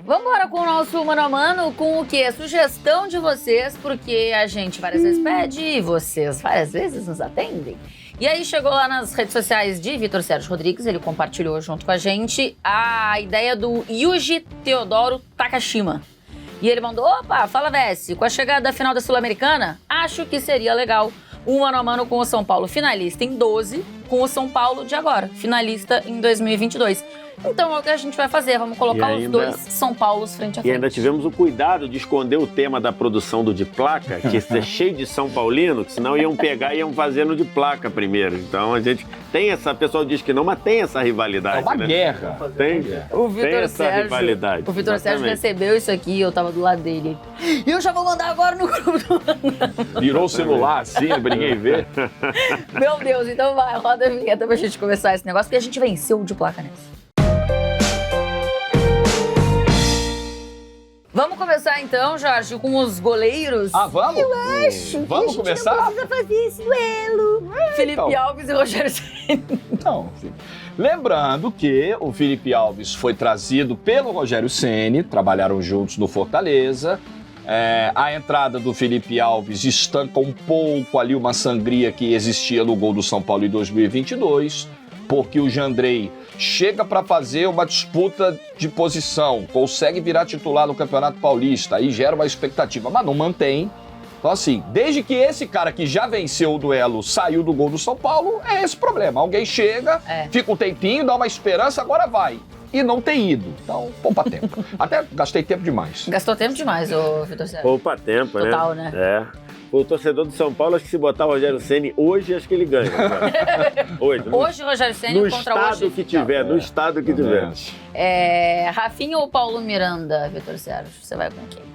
Vamos embora com o nosso Mano a Mano, com o quê? Sugestão de vocês, porque a gente várias vezes pede e vocês várias vezes nos atendem. E aí chegou lá nas redes sociais de Vitor Sérgio Rodrigues, ele compartilhou junto com a gente a ideia do Yuji Teodoro Takashima. E ele mandou, opa, fala Vessi, com a chegada da final da Sul-Americana, acho que seria legal um Mano a Mano com o São Paulo finalista em 12, com o São Paulo de agora, finalista em 2022. Então é o que a gente vai fazer, vamos colocar os dois São Paulos frente a frente. E ainda tivemos o cuidado de esconder o tema da produção do de placa, que é cheio de São Paulino, que senão iam pegar e iam fazer no de placa primeiro. Então a gente tem essa, o pessoal diz que não, mas tem essa rivalidade. É uma guerra. Tem essa Sérgio, rivalidade. O Vitor Sérgio recebeu isso aqui, eu tava do lado dele. E eu já vou mandar agora no grupo do Virou o celular assim, pra ninguém ver. Meu Deus, então vai, roda a vinheta pra gente começar esse negócio, porque a gente venceu o de placa nessa. Vamos começar então, Jorge, com os goleiros? Ah, vamos? Eu acho vamos que a gente começar? não precisa fazer esse duelo. Felipe Alves e Rogério Ceni. Então, lembrando que o Felipe Alves foi trazido pelo Rogério Ceni, trabalharam juntos no Fortaleza. A entrada do Felipe Alves estanca um pouco ali uma sangria que existia no gol do São Paulo em 2022, porque o Jandrei chega para fazer uma disputa de posição, consegue virar titular no Campeonato Paulista, aí gera uma expectativa, mas não mantém. Então assim, desde que esse cara que já venceu o duelo saiu do gol do São Paulo, é esse problema. Alguém chega, fica um tempinho, dá uma esperança, agora vai. E não tem ido. Então, poupa tempo. Até gastei tempo demais. Gastou tempo demais, ô Vitor Sérgio. Poupa tempo, né? Total, né? O torcedor do São Paulo, acho que se botar o Rogério Ceni hoje, acho que ele ganha. Hoje o Rogério Ceni contra hoje. No estado que tiver, no estado que tiver. Rafinha ou Paulo Miranda, Vitor Sérgio? Você vai com quem?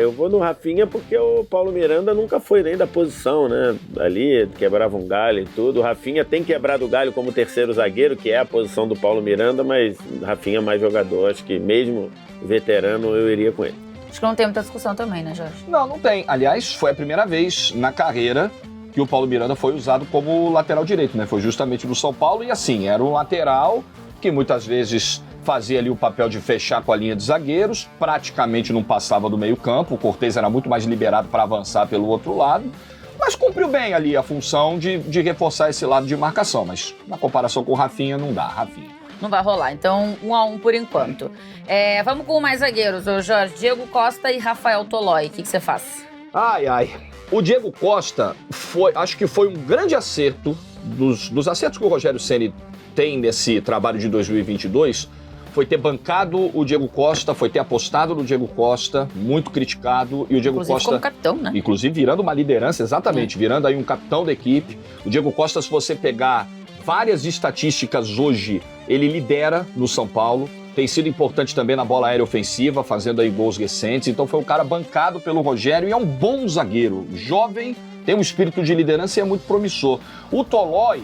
Eu vou no Rafinha porque o Paulo Miranda nunca foi nem da posição, né? Ali, quebrava um galho e tudo. O Rafinha tem quebrado o galho como terceiro zagueiro, que é a posição do Paulo Miranda, mas Rafinha é mais jogador. Acho que mesmo veterano eu iria com ele. Acho que não tem muita discussão também, né, Jorge? Não tem. Aliás, foi a primeira vez na carreira que o Paulo Miranda foi usado como lateral direito, né? Foi justamente no São Paulo e assim, era um lateral que muitas vezes fazia ali o papel de fechar com a linha de zagueiros, praticamente não passava do meio campo, o Cortez era muito mais liberado para avançar pelo outro lado, mas cumpriu bem ali a função de reforçar esse lado de marcação, mas na comparação com o Rafinha, não dá, Rafinha. Não vai rolar, então 1-1 por enquanto. Vamos com mais zagueiros, ô Jorge. Diego Costa e Rafael Tolói, o que você faz? O Diego Costa acho que foi um grande acerto, dos acertos que o Rogério Ceni tem nesse trabalho de 2022, foi ter bancado o Diego Costa, foi ter apostado no Diego Costa, muito criticado, e o Diego Costa... como capitão, né? Inclusive virando uma liderança, exatamente, virando aí um capitão da equipe. O Diego Costa, se você pegar várias estatísticas hoje, ele lidera no São Paulo, tem sido importante também na bola aérea ofensiva, fazendo aí gols recentes, então foi um cara bancado pelo Rogério e é um bom zagueiro, jovem, tem um espírito de liderança e é muito promissor. O Tolói,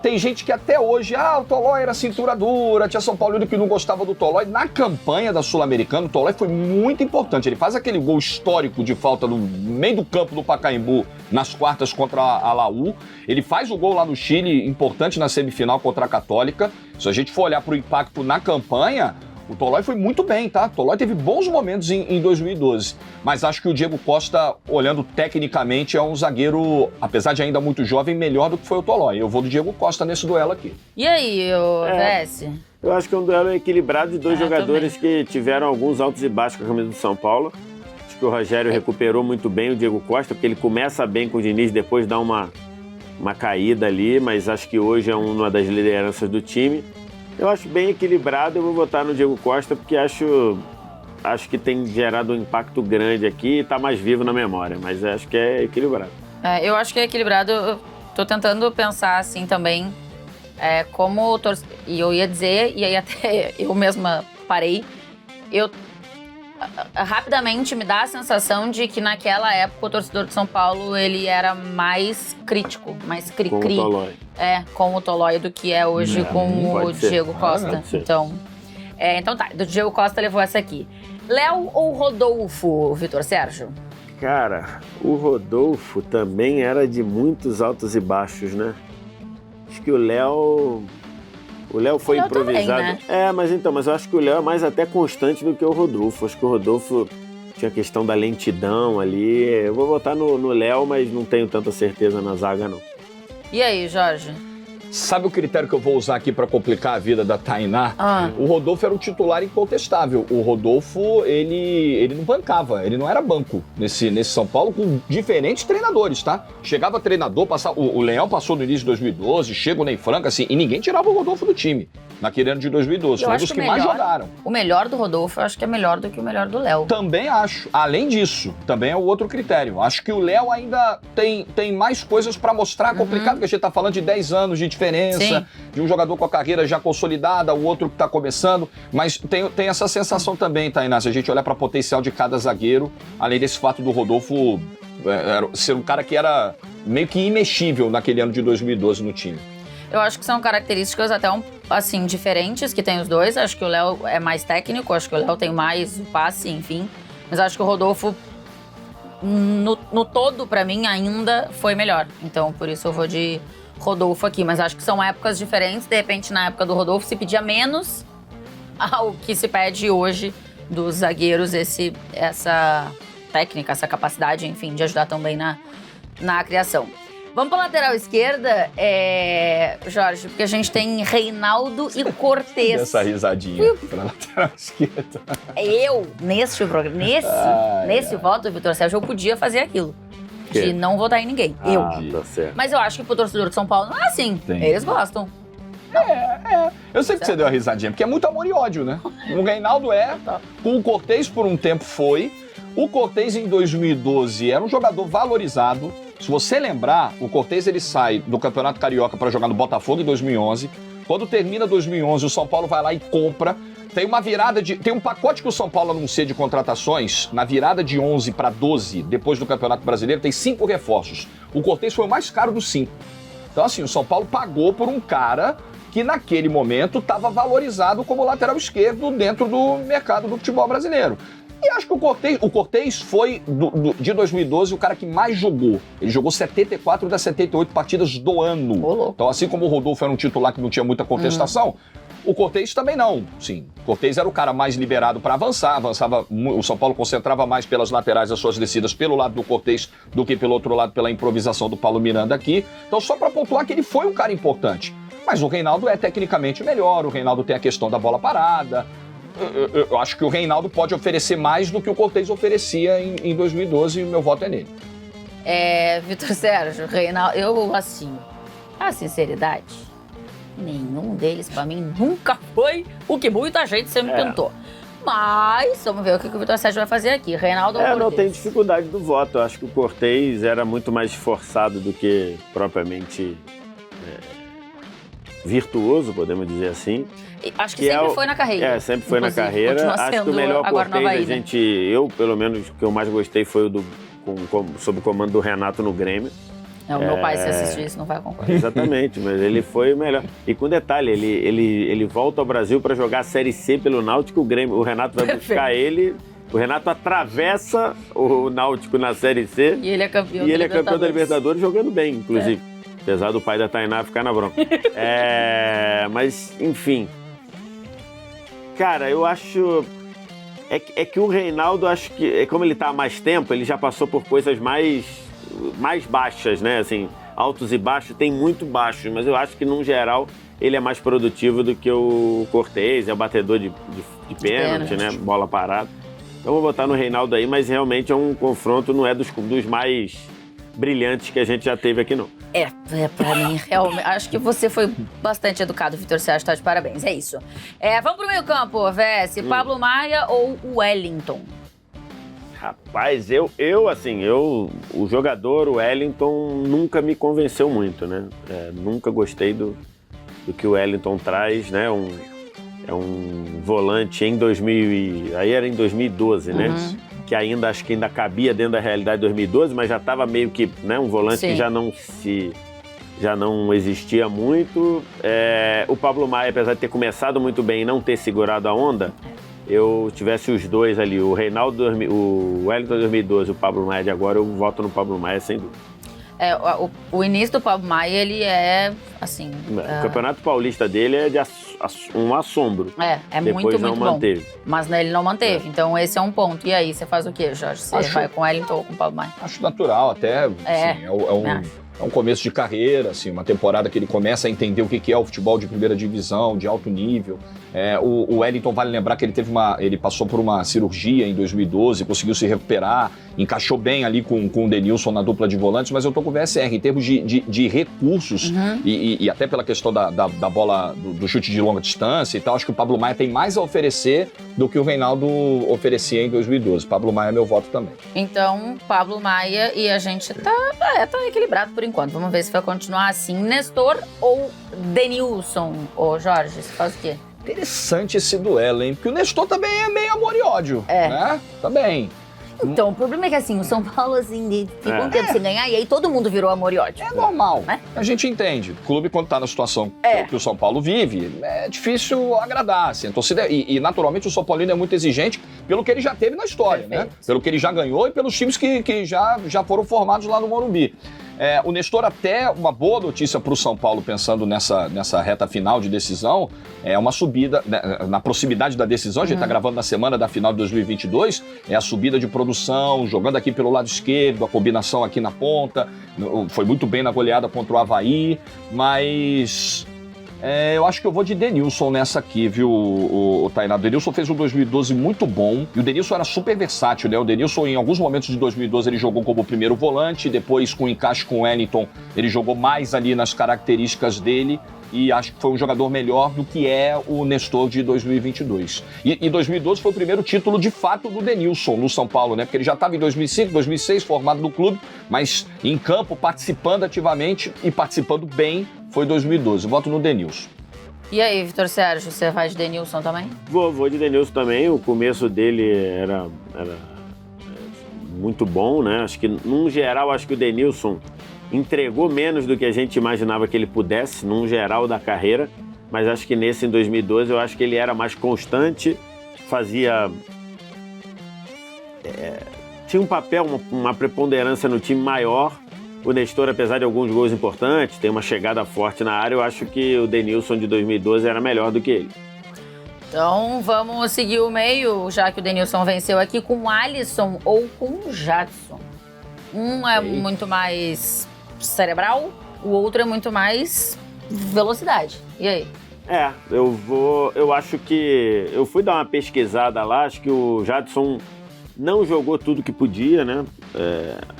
tem gente que até hoje, o Tolói era cintura dura, tinha São Paulino que não gostava do Tolói. Na campanha da Sul-Americana, o Tolói foi muito importante. Ele faz aquele gol histórico de falta no meio do campo do Pacaembu, nas quartas contra a Laú. Ele faz o gol lá no Chile, importante na semifinal contra a Católica. Se a gente for olhar para o impacto na campanha, o Tolói foi muito bem, tá? O Tolói teve bons momentos em 2012, mas acho que o Diego Costa, olhando tecnicamente, é um zagueiro, apesar de ainda muito jovem, melhor do que foi o Tolói. Eu vou do Diego Costa nesse duelo aqui. E aí, Vessi? Eu acho que é um duelo equilibrado de dois jogadores que tiveram alguns altos e baixos com a camisa do São Paulo. Acho que o Rogério recuperou muito bem o Diego Costa, porque ele começa bem com o Diniz, depois dá uma caída ali, mas acho que hoje é uma das lideranças do time. Eu acho bem equilibrado, eu vou votar no Diego Costa porque acho que tem gerado um impacto grande aqui e tá mais vivo na memória, mas acho que é equilibrado. Eu acho que é equilibrado, eu tô tentando pensar assim também, como e eu ia dizer, e aí até eu mesma parei, rapidamente me dá a sensação de que naquela época o torcedor de São Paulo ele era mais crítico, mais cri-cri. Com o Tolói do que é hoje com o Diego Costa. Então tá, do Diego Costa levou essa aqui. Léo ou Rodolfo, Vitor Sérgio? Cara, o Rodolfo também era de muitos altos e baixos, né? Acho que o Léo O Léo foi improvisado. Também, né? Mas eu acho que o Léo é mais até constante do que o Rodolfo. Acho que o Rodolfo tinha a questão da lentidão ali. Eu vou votar no Léo, mas não tenho tanta certeza na zaga, não. E aí, Jorge? Sabe o critério que eu vou usar aqui para complicar a vida da Tainá? O Rodolfo era o titular incontestável. O Rodolfo, ele não bancava, ele não era banco nesse São Paulo com diferentes treinadores, tá? Chegava treinador, o Leão passou no início de 2012, chega o Ney Franco, assim, e ninguém tirava o Rodolfo do time naquele ano de 2012. Foi um dos que mais jogaram. O melhor do Rodolfo, eu acho que é melhor do que o melhor do Léo. Também acho. Além disso, também é o outro critério. Acho que o Léo ainda tem mais coisas para mostrar. Complicado, porque a gente tá falando de 10 anos de diferença, Sim. de um jogador com a carreira já consolidada, o outro que tá começando. Mas tem essa sensação também, Tainá, se a gente olhar para potencial de cada zagueiro, além desse fato do Rodolfo ser um cara que era meio que imexível naquele ano de 2012 no time. Eu acho que são características até assim, diferentes que tem os dois. Acho que o Léo é mais técnico, acho que o Léo tem mais o passe, enfim. Mas acho que o Rodolfo, no todo, pra mim, ainda foi melhor. Então, por isso eu vou de Rodolfo aqui. Mas acho que são épocas diferentes. De repente, na época do Rodolfo, se pedia menos ao que se pede hoje dos zagueiros, essa técnica, essa capacidade, enfim, de ajudar também na criação. Vamos para a lateral esquerda, Jorge, porque a gente tem Reinaldo e Cortez. Essa risadinha para a lateral esquerda. Nesse voto, Vitor Sérgio, eu podia fazer aquilo. De não votar em ninguém. Tá certo. Mas eu acho que pro torcedor de São Paulo não é assim. Eles gostam. Eu sei que você deu a risadinha, porque é muito amor e ódio, né? O Reinaldo com o Cortez por um tempo foi. O Cortez em 2012 era um jogador valorizado. Se você lembrar, o Cortez ele sai do Campeonato Carioca para jogar no Botafogo em 2011. Quando termina 2011, o São Paulo vai lá e compra. Tem um pacote que o São Paulo anuncia de contratações na virada de 11 para 12, depois do Campeonato Brasileiro, tem 5 reforços. O Cortez foi o mais caro dos 5. Então, assim, o São Paulo pagou por um cara que naquele momento estava valorizado como lateral esquerdo dentro do mercado do futebol brasileiro. E acho que o Cortez foi, de 2012, o cara que mais jogou. Ele jogou 74 das 78 partidas do ano. Então, assim como o Rodolfo era um titular que não tinha muita contestação, o Cortez também não. Sim, o Cortez era o cara mais liberado para avançava, o São Paulo concentrava mais pelas laterais as suas descidas pelo lado do Cortez do que pelo outro lado pela improvisação do Paulo Miranda aqui. Então, só para pontuar que ele foi um cara importante. Mas o Reinaldo é tecnicamente melhor, o Reinaldo tem a questão da bola parada. Eu acho que o Reinaldo pode oferecer mais do que o Cortez oferecia em 2012 e o meu voto é nele. Vitor Sérgio, Reinaldo, a sinceridade, nenhum deles pra mim nunca foi o que muita gente sempre tentou. Mas vamos ver o que o Vitor Sérgio vai fazer aqui. Reinaldo ou Cortez? Não tem dificuldade do voto. Eu acho que o Cortez era muito mais esforçado do que propriamente virtuoso, podemos dizer assim. Acho que sempre foi na carreira. Sempre foi na carreira. Acho que o melhor Cortez, eu, pelo menos, o que eu mais gostei foi o sob o comando do Renato no Grêmio. O meu pai, se assistir isso, não vai concordar. Exatamente, mas ele foi o melhor. E com detalhe, ele volta ao Brasil para jogar a Série C pelo Náutico, o Renato vai buscar ele. O Renato atravessa o Náutico na Série C. E ele é campeão da Libertadores jogando bem, inclusive. Apesar do pai da Tainá ficar na bronca. Mas, enfim. Cara, eu acho... É que o Reinaldo, acho que... Como ele tá há mais tempo, ele já passou por coisas mais baixas, né? Assim, altos e baixos. Tem muito baixos, mas eu acho que, num geral, ele é mais produtivo do que o Cortez. É o batedor de pênalti, né? Bola parada. Então, eu vou botar no Reinaldo aí, mas realmente é um confronto, não é dos mais brilhantes que a gente já teve aqui, não. Pra mim, realmente, acho que você foi bastante educado, Vitor Sérgio, tá de parabéns, é isso. Vamos pro meio campo, Vesse, Pablo Maia ou Wellington? Rapaz, o jogador, o Wellington, nunca me convenceu muito, né? Nunca gostei do que o Wellington traz, né? É um volante em 2000, aí era em 2012, né? Que acho que ainda cabia dentro da realidade de 2012, mas já estava meio que, né, um volante que já não existia muito. O Pablo Maia, apesar de ter começado muito bem e não ter segurado a onda, eu tivesse os dois ali, o Reinaldo, o Wellington 2012 e o Pablo Maia de agora, eu voto no Pablo Maia sem dúvida. O início do Pablo Maia, ele é, assim... O Campeonato Paulista dele é de um assombro. É Depois muito não bom. manteve. Mas ele não manteve, então esse é um ponto. E aí, você faz o quê, Jorge? Você vai com o Wellington ou com o Pablo Maia? Acho natural, até. Assim, é um começo de carreira, assim, uma temporada que ele começa a entender o que é o futebol de primeira divisão, de alto nível. O Wellington, vale lembrar que ele passou por uma cirurgia em 2012, conseguiu se recuperar, encaixou bem ali com o Denilson na dupla de volantes, mas eu tô com o VSR em termos de recursos e até pela questão da bola, do chute de longa distância e tal. Acho que o Pablo Maia tem mais a oferecer do que o Reinaldo oferecia em 2012. Pablo Maia é meu voto também. Então, Pablo Maia, e a gente tá equilibrado por enquanto. Vamos ver se vai continuar assim. Nestor ou Denilson? Ô, Jorge, você faz o quê? Interessante esse duelo, hein? Porque o Nestor também é meio amor e ódio, né? Também. Então, o problema é que assim, o São Paulo, assim, ficou um tempo sem ganhar e aí todo mundo virou amor e ódio. É normal, né? A gente entende. O clube, quando tá na situação que o São Paulo vive, é difícil agradar, assim. A torcida, e naturalmente o São Paulino é muito exigente pelo que ele já teve na história, né? Pelo que ele já ganhou e pelos times que já foram formados lá no Morumbi. O Nestor, até uma boa notícia para o São Paulo, pensando nessa reta final de decisão, é uma subida, na proximidade da decisão, a gente está gravando na semana da final de 2022, é a subida de produção, jogando aqui pelo lado esquerdo, a combinação aqui na ponta, foi muito bem na goleada contra o Avaí, mas... eu acho que eu vou de Denilson nessa aqui, viu, o Tainá? O Denilson fez um 2012 muito bom, e o Denilson era super versátil, né? O Denilson, em alguns momentos de 2012, ele jogou como primeiro volante, depois, com o encaixe com o Wellington, ele jogou mais ali nas características dele, e acho que foi um jogador melhor do que é o Nestor de 2022. E 2012 foi o primeiro título, de fato, do Denilson no São Paulo, né? Porque ele já estava em 2005, 2006, formado no clube, mas em campo, participando ativamente e participando bem, foi 2012. Voto no Denilson. E aí, Vitor Sérgio, você vai de Denilson também? Vou de Denilson também. O começo dele era muito bom, né? Acho que, num geral, acho que o Denilson entregou menos do que a gente imaginava que ele pudesse, num geral da carreira. Mas acho que nesse, em 2012, eu acho que ele era mais constante, tinha um papel, uma preponderância no time maior. O Nestor, apesar de alguns gols importantes, tem uma chegada forte na área, eu acho que o Denilson de 2012 era melhor do que ele. Então vamos seguir o meio, já que o Denilson venceu aqui, com o Alisson ou com o Jadson. Um é muito mais cerebral, o outro é muito mais velocidade. E aí? Eu acho que... Eu fui dar uma pesquisada lá, acho que o Jadson não jogou tudo que podia, né?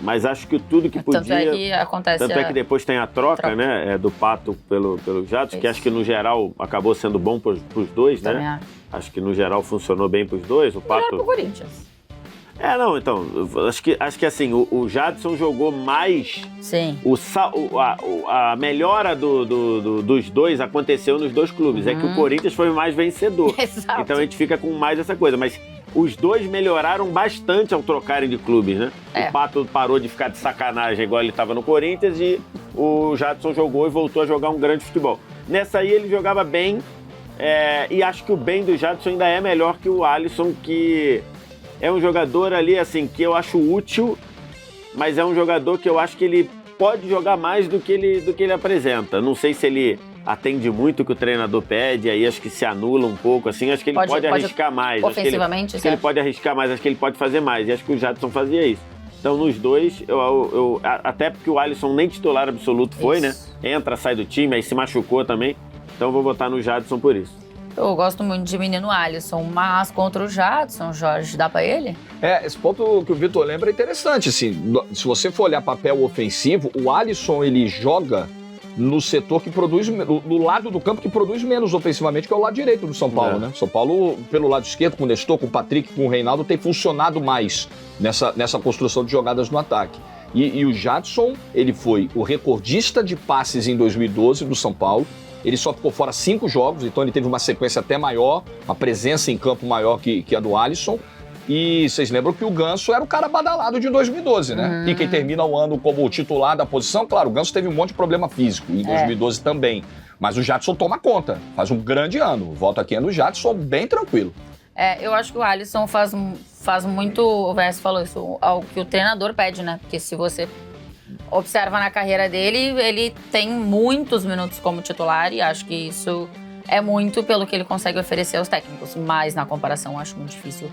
Mas acho que tudo que podia... Tanto é que acontece... Tanto é que depois tem a troca. Né? Do Pato pelo Jadson, que acho que no geral acabou sendo bom pros dois, né? Acho que no geral funcionou bem pros dois. O Pato... Melhor pro Corinthians. Então, acho que assim, o Jadson jogou mais... Sim. A melhora dos dois aconteceu nos dois clubes. É que o Corinthians foi mais vencedor. Exato. Então a gente fica com mais essa coisa, mas... Os dois melhoraram bastante ao trocarem de clubes, né? O Pato parou de ficar de sacanagem igual ele estava no Corinthians e o Jadson jogou e voltou a jogar um grande futebol. Nessa aí ele jogava bem e acho que o bem do Jadson ainda é melhor que o Alisson, que é um jogador ali, assim, que eu acho útil, mas é um jogador que eu acho que ele pode jogar mais do que ele apresenta. Não sei se ele atende muito o que o treinador pede, aí acho que se anula um pouco, assim, acho que ele pode arriscar mais. Ofensivamente, acho que ele pode arriscar mais, acho que ele pode fazer mais, e acho que o Jadson fazia isso. Então, nos dois, até porque o Alisson nem titular absoluto foi, né? Entra, sai do time, aí se machucou também, então eu vou votar no Jadson por isso. Eu gosto muito de menino Alisson, mas contra o Jadson, Jorge, dá pra ele? Esse ponto que o Vitor lembra é interessante, assim, se você for olhar papel ofensivo, o Alisson, ele joga no setor que produz, no lado do campo que produz menos ofensivamente, que é o lado direito do São Paulo, né? São Paulo, pelo lado esquerdo, com o Nestor, com o Patrick, com o Reinaldo, tem funcionado mais nessa construção de jogadas no ataque. E o Jadson, ele foi o recordista de passes em 2012 do São Paulo. Ele só ficou fora 5 jogos, então ele teve uma sequência até maior, uma presença em campo maior que a do Alisson. E vocês lembram que o Ganso era o cara badalado de 2012, né? E quem termina o ano como titular da posição, claro, o Ganso teve um monte de problema físico em 2012 também. Mas o Jadson toma conta, faz um grande ano. O voto aqui é no Jadson, bem tranquilo. Eu acho que o Alisson faz muito, o Vess falou isso, ao que o treinador pede, né? Porque se você observa na carreira dele, ele tem muitos minutos como titular e acho que isso é muito pelo que ele consegue oferecer aos técnicos. Mas, na comparação, acho muito difícil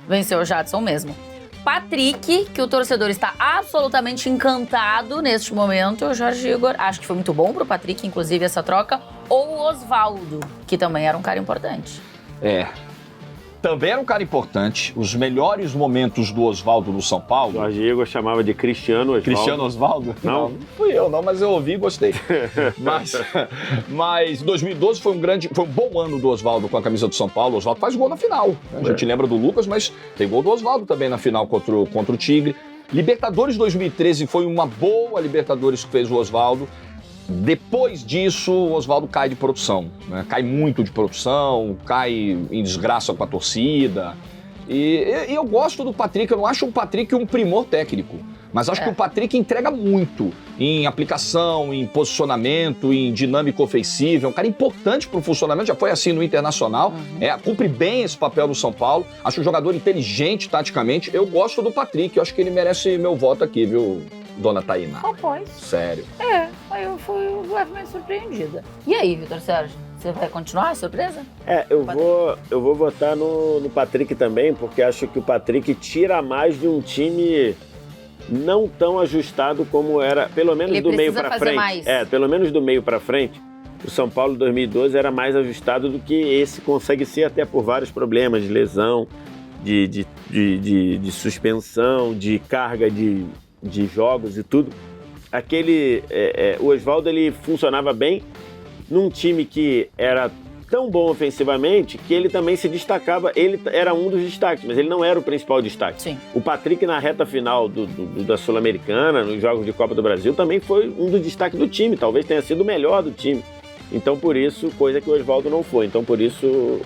vencer o Jadson mesmo. Patrick, que o torcedor está absolutamente encantado neste momento. Jorge Igor, acho que foi muito bom pro Patrick, inclusive, essa troca. Ou o Osvaldo, que também era um cara importante. Também era um cara importante. Os melhores momentos do Osvaldo no São Paulo. Jorge Igor chamava de Cristiano Osvaldo. Cristiano Osvaldo? Não fui eu, não, mas eu ouvi e gostei. mas 2012 foi um bom ano do Osvaldo com a camisa do São Paulo. O Osvaldo faz gol na final. Né? A gente lembra do Lucas, mas tem gol do Osvaldo também na final contra o Tigre. Libertadores 2013 foi uma boa Libertadores que fez o Osvaldo. Depois disso, o Osvaldo cai de produção, né? Cai muito de produção, cai em desgraça com a torcida. E eu gosto do Patrick, eu não acho o Patrick um primor técnico, mas acho que o Patrick entrega muito em aplicação, em posicionamento, em dinâmica ofensiva. É um cara importante para o funcionamento, já foi assim no Internacional, cumpre bem esse papel no São Paulo. Acho um jogador inteligente taticamente. Eu gosto do Patrick, eu acho que ele merece meu voto aqui, viu, dona Tainá? Pois. Sério. Aí eu fui levemente surpreendida. E aí, Vitor Sérgio? Você vai continuar a surpresa? Eu vou votar no Patrick também, porque acho que o Patrick tira mais de um time não tão ajustado como era, pelo menos Ele do meio precisa para fazer frente. mais. Pelo menos do meio para frente. O São Paulo 2012 era mais ajustado do que esse consegue ser, até por vários problemas de lesão, de suspensão, de carga de jogos e tudo. O Osvaldo, ele funcionava bem num time que era tão bom ofensivamente que ele também se destacava. Ele era um dos destaques, mas ele não era o principal destaque. Sim. O Patrick, na reta final da Sul-Americana, nos jogos de Copa do Brasil, também foi um dos destaques do time. Talvez tenha sido o melhor do time. Então, por isso, coisa que o Osvaldo não foi. Então, por isso,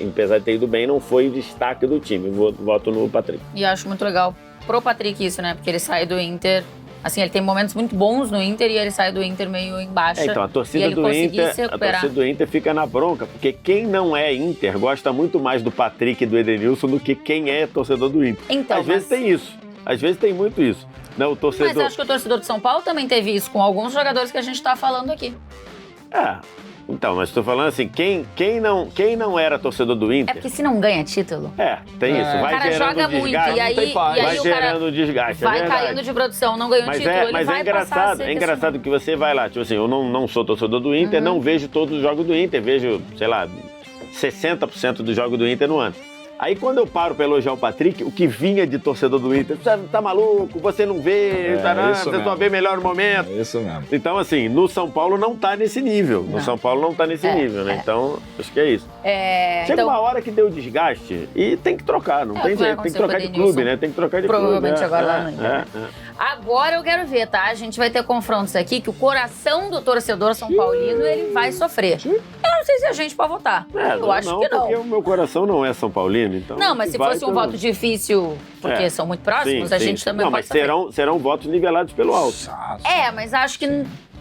apesar de ter ido bem, não foi o destaque do time. Voto no Patrick. E acho muito legal pro Patrick isso, né? Porque ele sai do Inter... Assim, ele tem momentos muito bons no Inter e ele sai do Inter meio em baixa. Então, a torcida do Inter fica na bronca, porque quem não é Inter gosta muito mais do Patrick e do Edenilson do que quem é torcedor do Inter. Então, às vezes tem isso. Às vezes tem muito isso. Não, o torcedor... Mas acho que o torcedor de São Paulo também teve isso com alguns jogadores que a gente tá falando aqui. Então, mas estou falando assim, quem não era torcedor do Inter... É porque se não ganha título... tem isso. Vai o cara gerando joga desgaste, muito, e aí vai o gerando cara desgaste, vai caindo de produção, não ganha o título, ele mas vai é engraçado que você vai lá, tipo assim, eu não sou torcedor do Inter, não vejo todos os jogos do Inter, vejo, sei lá, 60% dos jogos do Inter no ano. Aí quando eu paro pra elogiar o Patrick, o que vinha de torcedor do Inter, tá maluco, você não vê, você só vê melhor momento. É isso mesmo. Então, assim, no São Paulo não tá nesse nível. No São Paulo não tá nesse nível, né? Então, acho que é isso. Chega uma hora que deu desgaste e tem que trocar, não tem jeito. Tem que trocar de clube, né? Tem que trocar de clube. Provavelmente agora lá no Inter. Agora eu quero ver, tá? A gente vai ter confrontos aqui que o coração do torcedor São Paulino, ele vai sofrer. Eu não sei se a gente pode votar. Eu acho que não. Porque o meu coração não é São Paulino, então... Não, mas se fosse um voto difícil, porque são muito próximos, a gente também pode sofrer. Não, mas serão votos nivelados pelo alto. Mas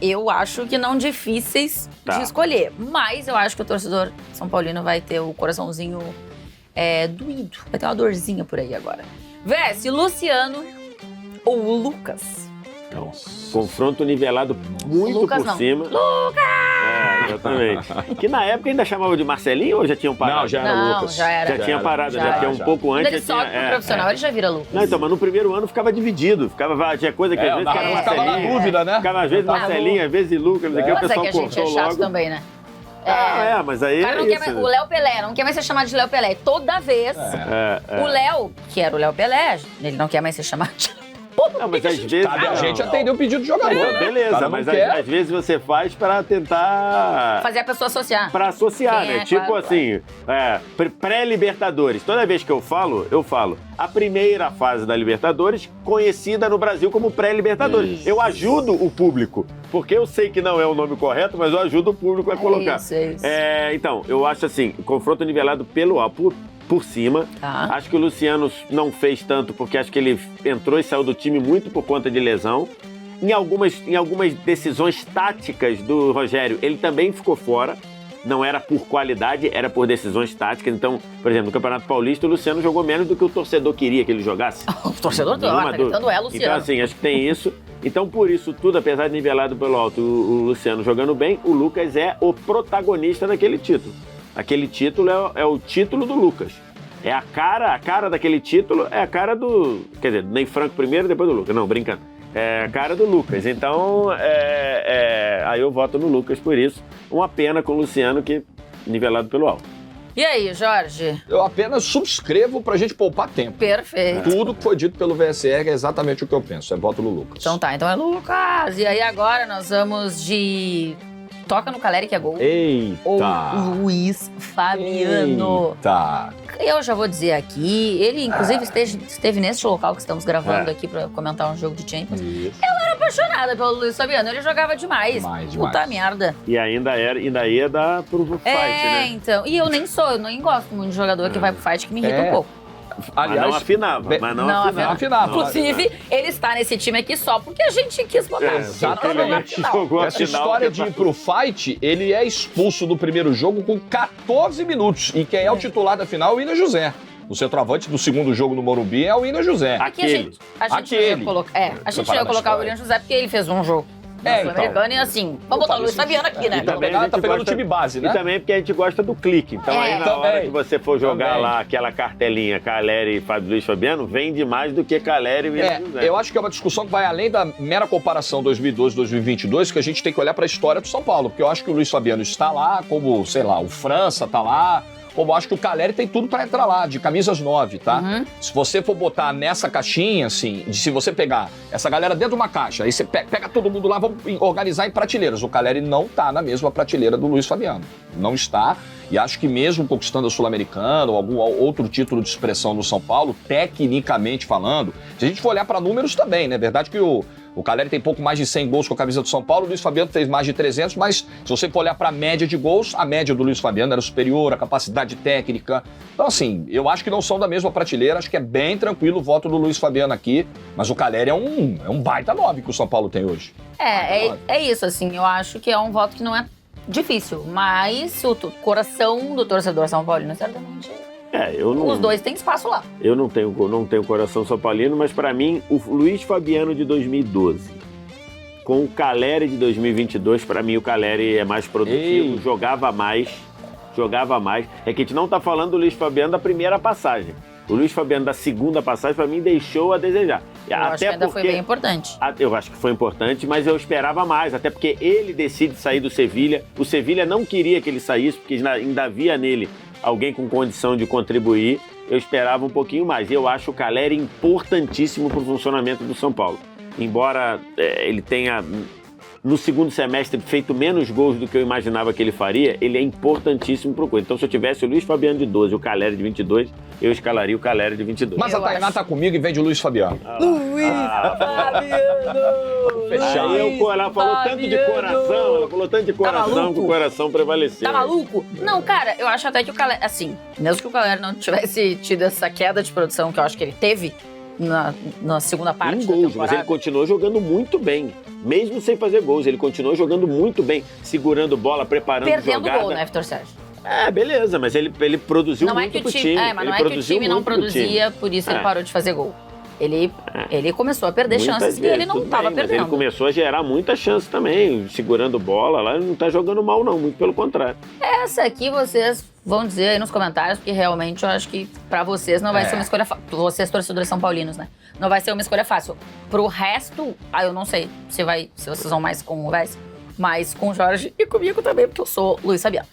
eu acho que não difíceis de escolher. Mas eu acho que o torcedor São Paulino vai ter o coraçãozinho doído. Vai ter uma dorzinha por aí agora. Vesse, Luciano ou o Lucas? Confronto nivelado muito Lucas, por cima. Lucas! Exatamente. Que na época ainda chamava de Marcelinho ou já tinham parado? Não, já era Lucas. Já tinha parado, porque um pouco antes... Quando ele sobe pro profissional, ele já vira Lucas. Não, então, mas no primeiro ano ficava dividido. Tinha coisa que às vezes era Marcelinho. Ficava na dúvida, né? Ficava às vezes Marcelinho, às vezes Lucas. O pessoal mas é que a gente é chato logo. também, né? Mas aí o cara não quer mais, o Léo Pelé não quer mais ser chamado de Léo Pelé. Toda vez, o Léo, que era o Léo Pelé, ele não quer mais ser chamado de Não, mas às vezes... Cabe a gente atender o pedido do jogador, né? Beleza, mas às vezes você faz pra tentar... fazer a pessoa associar. Pra associar, né? Tipo assim, pré-Libertadores. Toda vez que eu falo, a primeira fase da Libertadores, conhecida no Brasil como pré-Libertadores. Eu ajudo o público, porque eu sei que não é o nome correto, mas eu ajudo o público a colocar. Isso. Então, eu acho assim, confronto nivelado pelo alto, por cima. Acho que o Luciano não fez tanto, porque acho que ele entrou e saiu do time muito por conta de lesão. Em algumas decisões táticas do Rogério, ele também ficou fora. Não era por qualidade, era por decisões táticas. Então, por exemplo, no Campeonato Paulista, o Luciano jogou menos do que o torcedor queria que ele jogasse. O torcedor tá gritando Luciano. Então, assim, acho que tem isso. Então, por isso tudo, apesar de nivelado pelo alto, o Luciano jogando bem, o Lucas é o protagonista daquele título. Aquele título é o título do Lucas. É a cara daquele título é a cara do... Quer dizer, Ney Franco primeiro, depois do Lucas. Não, brincando. É a cara do Lucas. Então, aí eu voto no Lucas por isso. Uma pena com o Luciano, que nivelado pelo alto. E aí, Jorge? Eu apenas subscrevo pra gente poupar tempo. Perfeito. Tudo que foi dito pelo VSR é exatamente o que eu penso. É voto no Lucas. Então é Lucas. E aí agora nós vamos de... Toca no Caleri que é gol. Eita! Ou Luiz Fabiano. Eita! Eu já vou dizer aqui, ele inclusive esteve nesse local que estamos gravando aqui pra comentar um jogo de Champions. Isso. Eu era apaixonada pelo Luiz Fabiano, ele jogava demais. Demais. Puta merda. E ainda ia dar pro fight, né? Então. E eu nem gosto muito de jogador que vai pro fight, que me irrita um pouco. Mas não afinava. Não afinava. Inclusive, ele está nesse time aqui só porque a gente quis botar. Exatamente. Jogou a Essa final, história de ir pro fight, ele é expulso do primeiro jogo com 14 minutos. E quem é o titular da final é o William José. O centroavante do segundo jogo no Morumbi é o William José. Aqui a gente ia colocar o William José porque ele fez um jogo. Sul-Americano e assim, vamos botar o Luiz Fabiano aqui, né? E também tá pegando o time base, né? E também porque a gente gosta do clique. Então aí na hora que você for jogar lá aquela cartelinha Caleri e Luiz Fabiano, vende mais do que Caleri e William José. Eu acho que é uma discussão que vai além da mera comparação 2012-2022, que a gente tem que olhar para a história do São Paulo. Porque eu acho que o Luiz Fabiano está lá, como, sei lá, o França tá lá. Como eu acho que o Caleri tem tudo pra entrar lá, de camisas 9, tá? Uhum. Se você for botar nessa caixinha, assim, se você pegar essa galera dentro de uma caixa, aí você pega todo mundo lá, vamos organizar em prateleiras. O Caleri não tá na mesma prateleira do Luiz Fabiano. Não está. E acho que mesmo conquistando a Sul-Americana ou algum outro título de expressão no São Paulo, tecnicamente falando, se a gente for olhar pra números também, né? É verdade que o Caleri tem pouco mais de 100 gols com a camisa do São Paulo, o Luiz Fabiano fez mais de 300, mas se você for olhar para a média de gols, a média do Luiz Fabiano era superior, a capacidade técnica. Então, assim, eu acho que não são da mesma prateleira, acho que é bem tranquilo o voto do Luiz Fabiano aqui, mas o Caleri é um baita 9 que o São Paulo tem hoje. É isso, assim, eu acho que é um voto que não é difícil, mas o coração do torcedor São Paulino, certamente... Os dois têm espaço lá. Eu não tenho coração São Paulino, mas pra mim, o Luiz Fabiano de 2012 com o Caleri de 2022, pra mim o Caleri é mais produtivo, jogava mais. É que a gente não tá falando do Luiz Fabiano da primeira passagem. O Luiz Fabiano da segunda passagem, pra mim, deixou a desejar. Eu acho que ainda foi bem importante. Eu acho que foi importante, mas eu esperava mais, até porque ele decide sair do Sevilha. O Sevilha não queria que ele saísse, porque ainda havia nele alguém com condição de contribuir. Eu esperava um pouquinho mais. Eu acho o Caleri importantíssimo para o funcionamento do São Paulo. Embora ele tenha, no segundo semestre, feito menos gols do que eu imaginava que ele faria, ele é importantíssimo para o coisa. Então, se eu tivesse o Luiz Fabiano de 12 e o Caleri de 22, eu escalaria o Caleri de 22. Mas a Tainá tá comigo e vem de Luiz Fabiano. Luiz Fabiano! Fechado. Ela falou tanto de coração, que o coração prevaleceu. Tá maluco? Não, cara, eu acho até que o Caleri, assim, mesmo que o Caleri não tivesse tido essa queda de produção que eu acho que ele teve na segunda parte em gols, da temporada. mas ele continuou jogando muito bem. Mesmo sem fazer gols, ele continuou jogando muito bem, segurando bola, preparando jogada. Perdendo gol, né, Vitor Sérgio? Beleza, mas ele produziu muito pro time. Mas não é que o time não produzia, por isso ele parou de fazer gol. Ele começou a perder chances que ele não estava perdendo. Ele começou a gerar muita chance também, segurando bola lá, ele não tá jogando mal não, muito pelo contrário. Essa aqui vocês vão dizer aí nos comentários, porque realmente eu acho que pra vocês não vai ser uma escolha fácil. Vocês, torcedores são paulinos, né? Não vai ser uma escolha fácil. Pro resto, eu não sei se vocês vão mais com o Vez, mas com o Jorge e comigo também, porque eu sou Luiz Fabiano.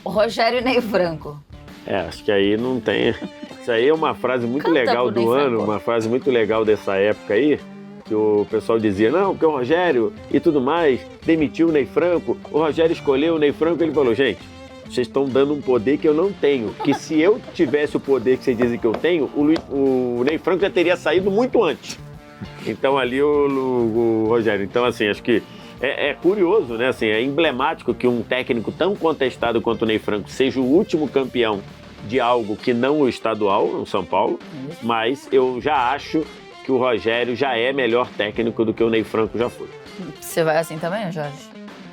Rogério Ney Franco. Acho que aí não tem... Isso aí é uma frase muito legal do ano, uma frase muito legal dessa época aí, que o pessoal dizia, não, porque o Rogério e tudo mais demitiu o Ney Franco, o Rogério escolheu o Ney Franco, ele falou, gente, vocês estão dando um poder que eu não tenho, que se eu tivesse o poder que vocês dizem que eu tenho, o Ney Franco já teria saído muito antes. Então ali o Rogério, então assim, acho que é curioso, né, assim, é emblemático que um técnico tão contestado quanto o Ney Franco seja o último campeão de algo que não o estadual, no São Paulo, mas eu já acho que o Rogério já é melhor técnico do que o Ney Franco já foi. Você vai assim também, Jorge?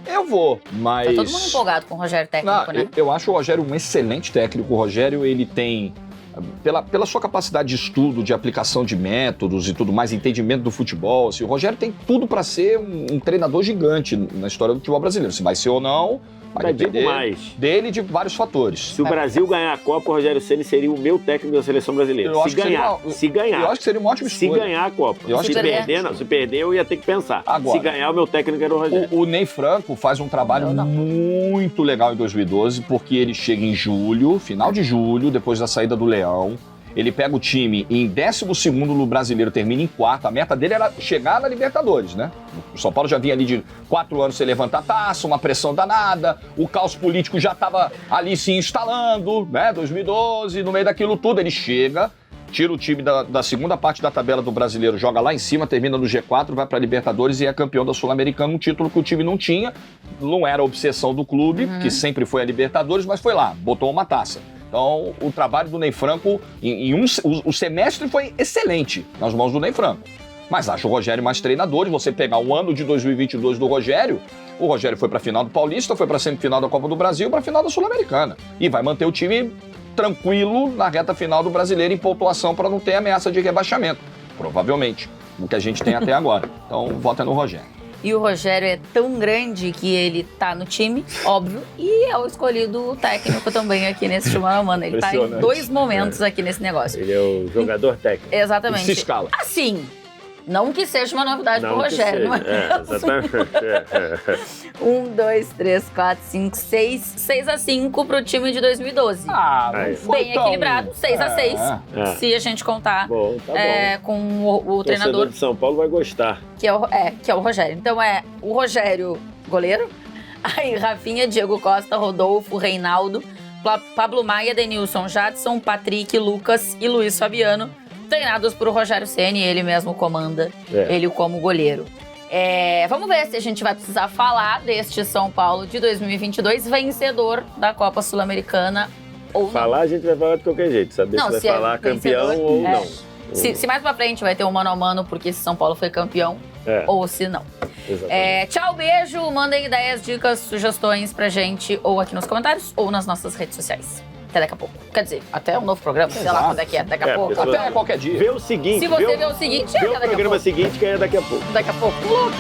Eu vou, mas... Tá todo mundo empolgado com o Rogério técnico, né? Eu acho o Rogério um excelente técnico. O Rogério, ele tem pela sua capacidade de estudo, de aplicação de métodos e tudo mais, entendimento do futebol, assim, o Rogério tem tudo para ser um treinador gigante na história do futebol brasileiro. Se vai ser ou não, vai depender dele e de vários fatores. Se o Brasil ganhar a Copa, o Rogério Ceni seria o meu técnico da seleção brasileira. Se ganhar. Eu acho que seria uma ótima escolha. Se ganhar a Copa. Se perder, eu ia ter que pensar. Agora, se ganhar, o meu técnico era o Rogério. O Ney Franco faz um trabalho muito legal em 2012, porque ele chega em julho, final de julho, depois da saída do Leão. Ele pega o time em 12º no Brasileiro, termina em 4º. A meta dele era chegar na Libertadores, né? O São Paulo já vinha ali de 4 anos sem levantar taça, uma pressão danada, o caos político já estava ali se instalando, né? 2012, no meio daquilo tudo, ele chega, tira o time da segunda parte da tabela do Brasileiro, joga lá em cima, termina no G4, vai para a Libertadores e é campeão da Sul-Americana, um título que o time não tinha. Não era a obsessão do clube, que sempre foi a Libertadores, mas foi lá, botou uma taça. Então, o trabalho do Ney Franco, o semestre foi excelente nas mãos do Ney Franco. Mas acho o Rogério mais treinador. E você pegar o ano de 2022 do Rogério, o Rogério foi para a final do Paulista, foi para a semifinal da Copa do Brasil, para a final da Sul-Americana. E vai manter o time tranquilo na reta final do Brasileiro em pontuação para não ter ameaça de rebaixamento. Provavelmente, o que a gente tem até agora. Então, vota no Rogério. E o Rogério é tão grande que ele tá no time, óbvio, e é o escolhido técnico também aqui nesse Chumano Mano. Ele tá em 2 momentos aqui nesse negócio. Ele é o jogador técnico. Exatamente. Ele se escala. Assim, não que seja uma novidade pro Rogério. Exatamente. 1, 2, 3, 4, 5, 6. 6-5 pro time de 2012. Não foi bem tão... equilibrado, 6-6. Se a gente contar bom, tá com o treinador. O torcedor de São Paulo vai gostar. Que é o Rogério. Então é o Rogério, goleiro. Aí Rafinha, Diego Costa, Rodolfo, Reinaldo, Pablo Maia, Denilson, Jadson, Patrick, Lucas e Luiz Fabiano. Treinados por Rogério Ceni, ele mesmo comanda, ele como goleiro. Vamos ver se a gente vai precisar falar deste São Paulo de 2022, vencedor da Copa Sul-Americana ou não. Falar, a gente vai falar de qualquer jeito, saber se vai falar campeão ou não. Se mais pra frente vai ter um mano a mano, porque se São Paulo foi campeão, ou se não. Tchau, beijo, mandem ideias, dicas, sugestões pra gente, ou aqui nos comentários, ou nas nossas redes sociais. Até daqui a pouco. Quer dizer, até um novo programa, sei lá quando é que é, daqui a pouco. Até qualquer dia. Vê o seguinte. Se você vê o seguinte, vê o programa seguinte, que é daqui a pouco. Daqui a pouco. Louco.